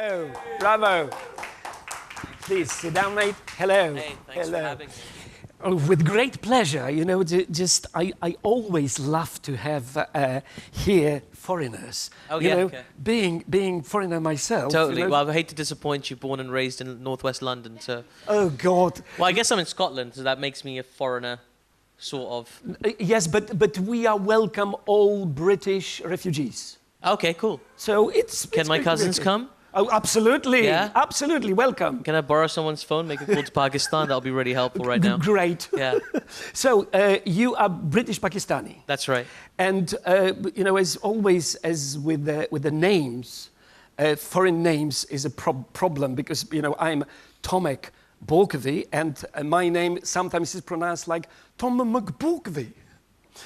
Bravo, bravo. Please sit down, mate. Hello. Hey, thanks for having me. Oh, with great pleasure. You know, I always love to have here foreigners. Oh, you yeah, know, okay. being foreigner myself. Totally. You know? Well, I hate to disappoint you, born and raised in northwest London, so... Oh, God. Well, I guess I'm in Scotland, so that makes me a foreigner, sort of. Yes, but we are welcome all British refugees. Okay, cool. So it's... Can my cousins come? Oh, absolutely. Yeah? Absolutely. Welcome. Can I borrow someone's phone, make a call to Pakistan? That'll be really helpful right now. Great. Yeah. So you are British Pakistani. That's right. And you know, as always, as with the names, foreign names is a problem because you know I'm Tomek Borkovi, and my name sometimes is pronounced like Tom McBorkovi.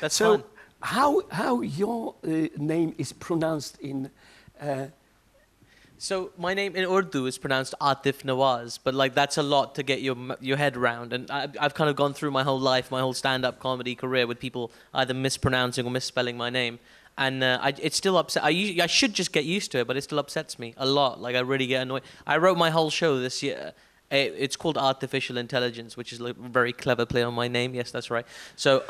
That's so fun. how your name is pronounced in? So my name in Urdu is pronounced Aatif Nawaz, but like that's a lot to get your head around. And I've kind of gone through my whole life, my whole stand-up comedy career with people either mispronouncing or misspelling my name. And it's still upset. I should just get used to it, but it still upsets me a lot. Like I really get annoyed. I wrote my whole show this year. It's called Artificial Intelligence, which is a very clever play on my name. Yes, that's right. So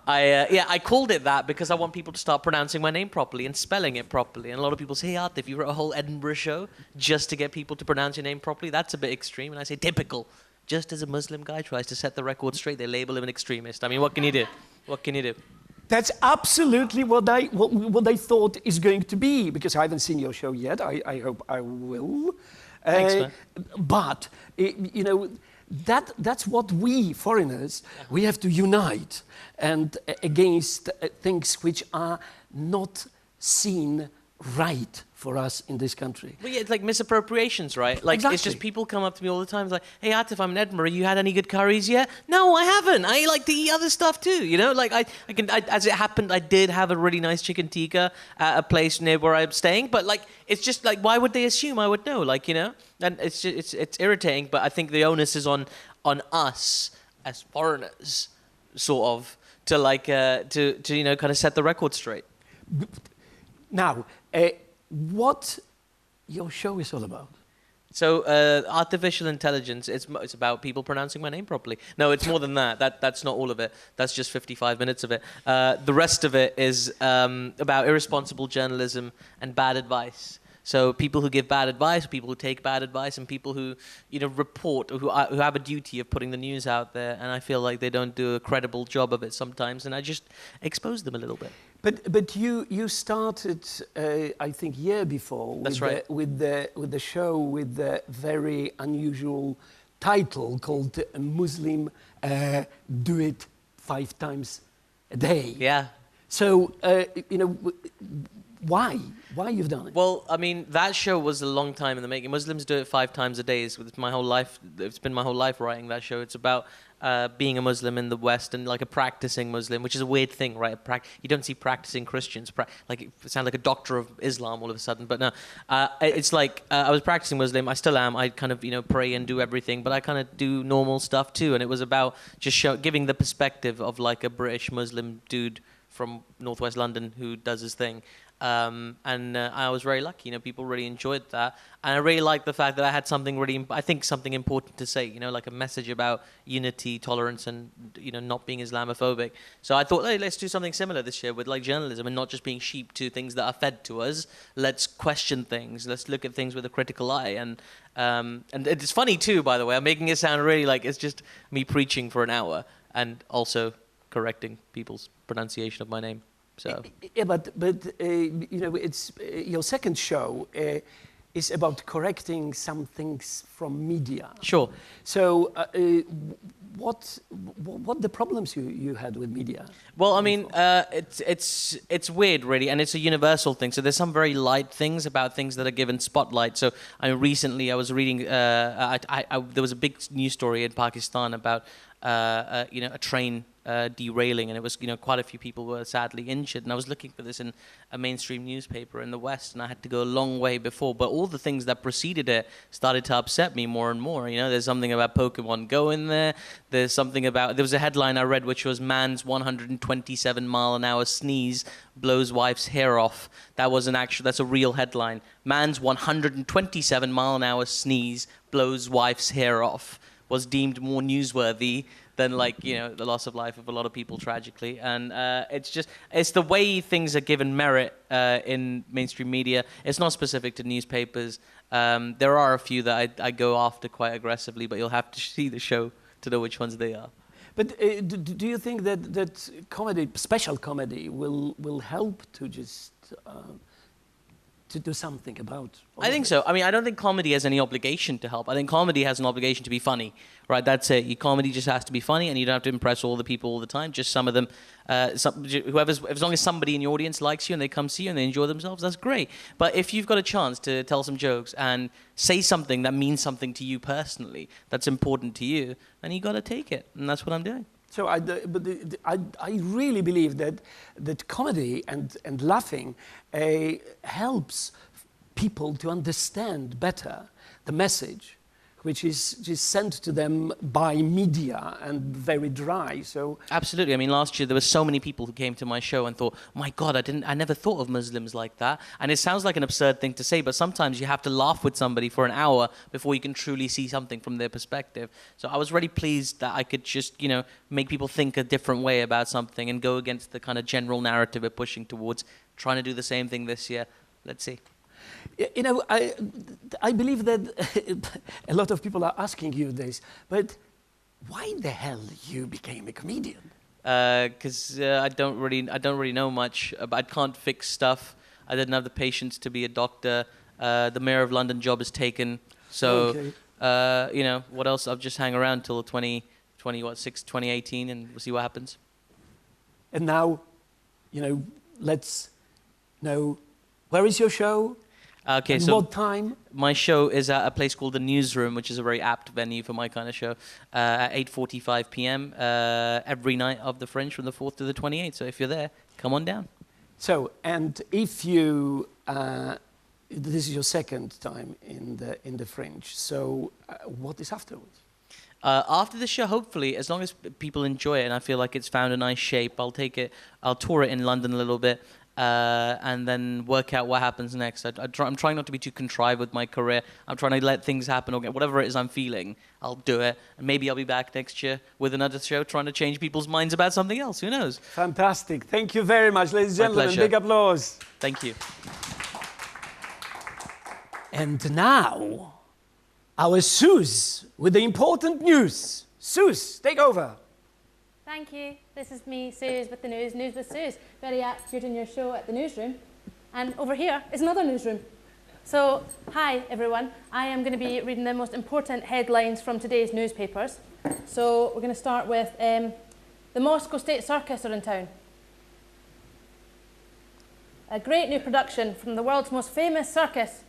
I called it that because I want people to start pronouncing my name properly and spelling it properly. And a lot of people say, hey, Aatif, you wrote a whole Edinburgh show just to get people to pronounce your name properly? That's a bit extreme. And I say, typical. Just as a Muslim guy tries to set the record straight, they label him an extremist. I mean, what can you do? What can you do? That's absolutely what I thought is going to be, because I haven't seen your show yet. I hope I will. Thanks, man. But, you know, that's what we foreigners, we have to unite and against things which are not seen right for us in this country. Well, yeah, it's like misappropriations, right? Like, Exactly. It's just people come up to me all the time, it's like, hey, Aatif, I'm in Edinburgh, you had any good curries yet? No, I haven't. I like to eat other stuff too, you know? Like, as it happened, I did have a really nice chicken tikka at a place near where I'm staying, but like, it's just like, why would they assume I would know? Like, you know? And it's just, it's irritating, but I think the onus is on us as foreigners, sort of, to like, to you know, kind of set the record straight. Now, what your show is all about? So, artificial intelligence, it's about people pronouncing my name properly. No, it's more than that. That's not all of it. That's just 55 minutes of it. The rest of it is about irresponsible journalism and bad advice. So people who give bad advice, people who take bad advice, and people who, you know, report, or who have a duty of putting the news out there, and I feel like they don't do a credible job of it sometimes, and I just expose them a little bit. But you started, I think, year before. That's right. With the show with the very unusual title called Muslim Do It 5 times a day. Yeah. So you know, why you've done it? Well, I mean, that show was a long time in the making. Muslims do it 5 times a day. It's my whole life. It's been my whole life writing that show. It's about being a Muslim in the West and like a practicing Muslim, which is a weird thing, right? You don't see practicing Christians. Like it sounds like a doctor of Islam all of a sudden, but no. It's like I was practicing Muslim. I still am. I kind of, you know, pray and do everything, but I kind of do normal stuff too. And it was about just giving the perspective of like a British Muslim dude from northwest London who does his thing. I was very lucky, you know, people really enjoyed that. And I really liked the fact that I had something something important to say, you know, like a message about unity, tolerance, and, you know, not being Islamophobic. So I thought, hey, let's do something similar this year with like journalism and not just being sheep to things that are fed to us. Let's question things. Let's look at things with a critical eye. And it's funny too, by the way, I'm making it sound really like it's just me preaching for an hour and also correcting people's pronunciation of my name. So. Yeah, but you know, it's your second show is about correcting some things from media. Sure. So, what the problems you had with media? Well, I mean, it's weird, really, and it's a universal thing. So there's some very light things about things that are given spotlight. So recently I was reading, there was a big news story in Pakistan about a train derailing, and it was, quite a few people were sadly injured. And I was looking for this in a mainstream newspaper in the West, and I had to go a long way before. But all the things that preceded it started to upset me more and more. There's something about Pokemon Go in there. There was a headline I read which was man's 127-mile-an-hour sneeze blows wife's hair off. That's a real headline. Man's 127-mile-an-hour sneeze blows wife's hair off was deemed more newsworthy than the loss of life of a lot of people tragically. And it's the way things are given merit in mainstream media. It's not specific to newspapers. There are a few that I go after quite aggressively, but you'll have to see the show to know which ones they are. But do you think that comedy, special comedy, will help to just to do something about all I think so. I mean, I don't think comedy has any obligation to help. I think comedy has an obligation to be funny, right? That's it. Your comedy just has to be funny, and you don't have to impress all the people all the time. Just some of them, as long as somebody in your audience likes you and they come see you and they enjoy themselves, that's great. But if you've got a chance to tell some jokes and say something that means something to you personally, that's important to you, then you got to take it, and that's what I'm doing. So I really believe that comedy and laughing helps people to understand better the message, which is just sent to them by media and very dry. So absolutely. I mean, last year there were so many people who came to my show and thought, "My God, I never thought of Muslims like that." And it sounds like an absurd thing to say, but sometimes you have to laugh with somebody for an hour before you can truly see something from their perspective. So I was really pleased that I could just, make people think a different way about something and go against the kind of general narrative we're pushing towards, trying to do the same thing this year. Let's see. I believe that a lot of people are asking you this, but why the hell you became a comedian? Because I don't really know much. I can't fix stuff. I didn't have the patience to be a doctor. The Mayor of London job is taken. So, okay. What else? I'll just hang around till 2018, and we'll see what happens. And now, let's know, where is your show? Okay, and so what time? My show is at a place called the Newsroom, which is a very apt venue for my kind of show, at 8:45 p.m. Every night of the Fringe from the 4th to the 28th. So if you're there, come on down. So, and if you, this is your second time in the Fringe. So, what is afterwards? After the show, hopefully, as long as people enjoy it and I feel like it's found a nice shape, I'll tour it in London a little bit. And then work out what happens next. I'm trying not to be too contrived with my career. I'm trying to let things happen, or whatever it is I'm feeling, I'll do it. And maybe I'll be back next year with another show trying to change people's minds about something else. Who knows? Fantastic. Thank you very much, ladies and gentlemen. My pleasure. Big applause. Thank you. And now, our Suze with the important news. Suze, take over. Thank you. This is me, Suze, with the news. News with Suze. Very apt you're doing your show at the Newsroom. And over here is another newsroom. So, hi everyone. I am going to be reading the most important headlines from today's newspapers. So, we're going to start with the Moscow State Circus are in town. A great new production from the world's most famous circus.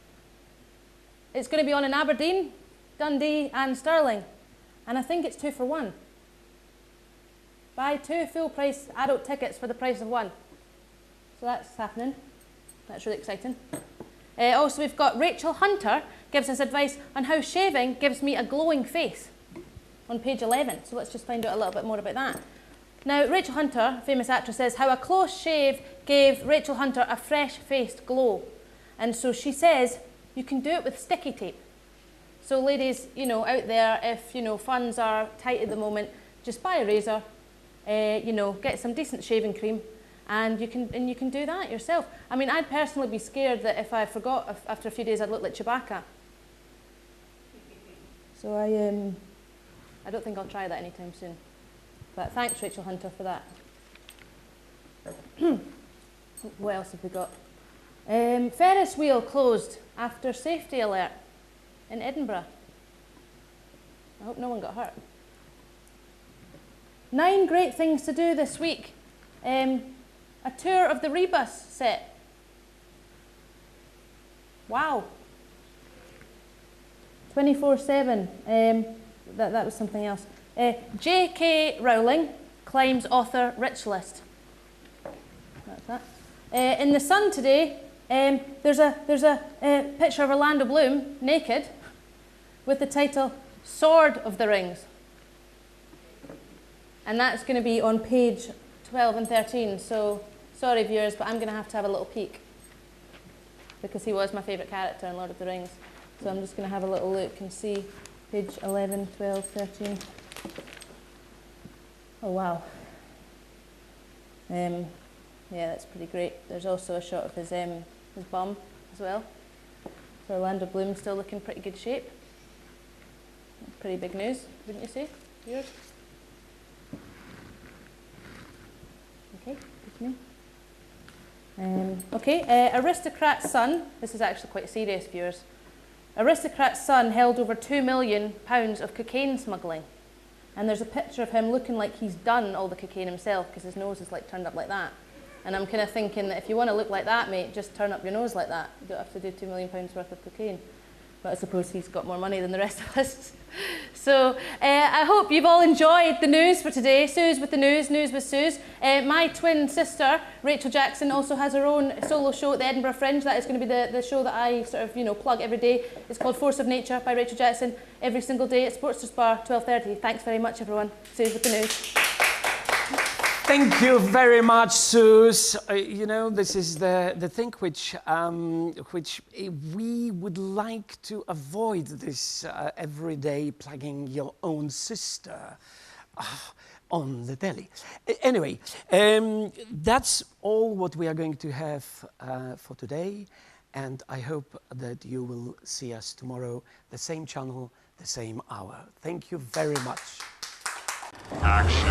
It's going to be on in Aberdeen, Dundee and Stirling. And I think it's 2 for 1. Buy 2 full-price adult tickets for the price of 1. So that's happening. That's really exciting. Also, we've got Rachel Hunter gives us advice on how shaving gives me a glowing face on page 11. So let's just find out a little bit more about that. Now, Rachel Hunter, famous actress, says how a close shave gave Rachel Hunter a fresh-faced glow. And so she says you can do it with sticky tape. So ladies, out there, if, funds are tight at the moment, just buy a razor, get some decent shaving cream, and you can do that yourself. I mean, I'd personally be scared that if I forgot after a few days, I'd look like Chewbacca. So I don't think I'll try that anytime soon. But thanks, Rachel Hunter, for that. What else have we got? Ferris wheel closed after safety alert in Edinburgh. I hope no one got hurt. 9 great things to do this week. A tour of the Rebus set. Wow. 24/7. That was something else. J.K. Rowling climbs author rich list. That's that. In the Sun today, there's a picture of Orlando Bloom naked with the title Sword of the Rings. And that's going to be on page 12 and 13. So sorry viewers, but I'm going to have a little peek because he was my favourite character in Lord of the Rings. So I'm just going to have a little look and see page 11, 12, 13. Oh wow. Yeah, that's pretty great. There's also a shot of his bum as well. So Orlando Bloom's still looking pretty good shape. Pretty big news, wouldn't you say, viewers? Okay, good to me. Aristocrat's son, this is actually quite serious, viewers. Aristocrat's son held over £2 million of cocaine smuggling. And there's a picture of him looking like he's done all the cocaine himself because his nose is like turned up like that. And I'm kind of thinking that if you want to look like that, mate, just turn up your nose like that. You don't have to do £2 million worth of cocaine. But I suppose he's got more money than the rest of us. So I hope you've all enjoyed the news for today. Suze with the news with Suze. My twin sister, Rachel Jackson, also has her own solo show at the Edinburgh Fringe. That is going to be the show that I sort of, plug every day. It's called Force of Nature by Rachel Jackson. Every single day at Sportsters Bar, 12:30. Thanks very much, everyone. Suze with the news. Thank you very much, Suze. This is the thing which we would like to avoid this everyday plugging your own sister on the telly. Anyway, that's all what we are going to have for today. And I hope that you will see us tomorrow, the same channel, the same hour. Thank you very much. Action.